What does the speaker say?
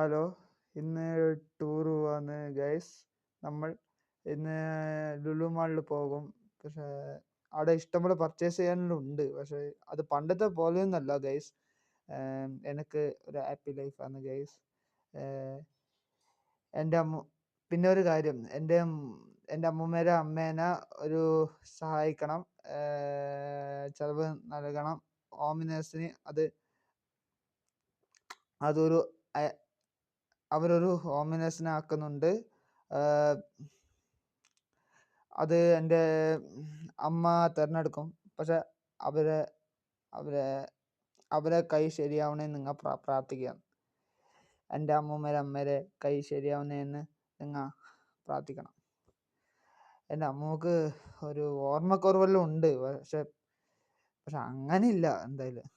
Hello, ഇന്ന് tour പോവാന്ന് guys. നമ്മൾ ഇന്ന് ലുലു മാളിൽ പോകും. പക്ഷേ അവിടെ ഇഷ്ടംപോലെ പർച്ചേസ് ചെയ്യാനുണ്ട്. പക്ഷേ അത് പണ്ടത്തെ പോലെയൊന്നല്ല ഗൈസ്. എനിക്ക് ഒരു ഹാപ്പി ലൈഫാണ് ഗൈസ്. എൻ്റെ പിന്നെ ഒരു കാര്യം, എൻ്റെ അമ്മൂമ്മേരെ അമ്മേനെ ഒരു സഹായിക്കണം, ചിലവ് നൽകണം. ഓമിനേഴ്സിന് അതൊരു അവരൊരു ഹോമിനേഴ്സിനെ ആക്കുന്നുണ്ട്. അത് എൻ്റെ അമ്മ തിരഞ്ഞെടുക്കും. പക്ഷെ അവരെ അവരെ അവരെ കൈ ശരിയാവണേന്ന് നിങ്ങൾ പ്രാർത്ഥിക്കുക. എൻ്റെ അമ്മൂമ്മേരെ കൈ ശരിയാവുന്നതെന്ന് നിങ്ങൾ പ്രാർത്ഥിക്കണം. എൻ്റെ അമ്മൂക്ക് ഒരു ഓർമ്മക്കുറവെല്ലാം ഉണ്ട്. പക്ഷെ അങ്ങനെയില്ല എന്തായാലും.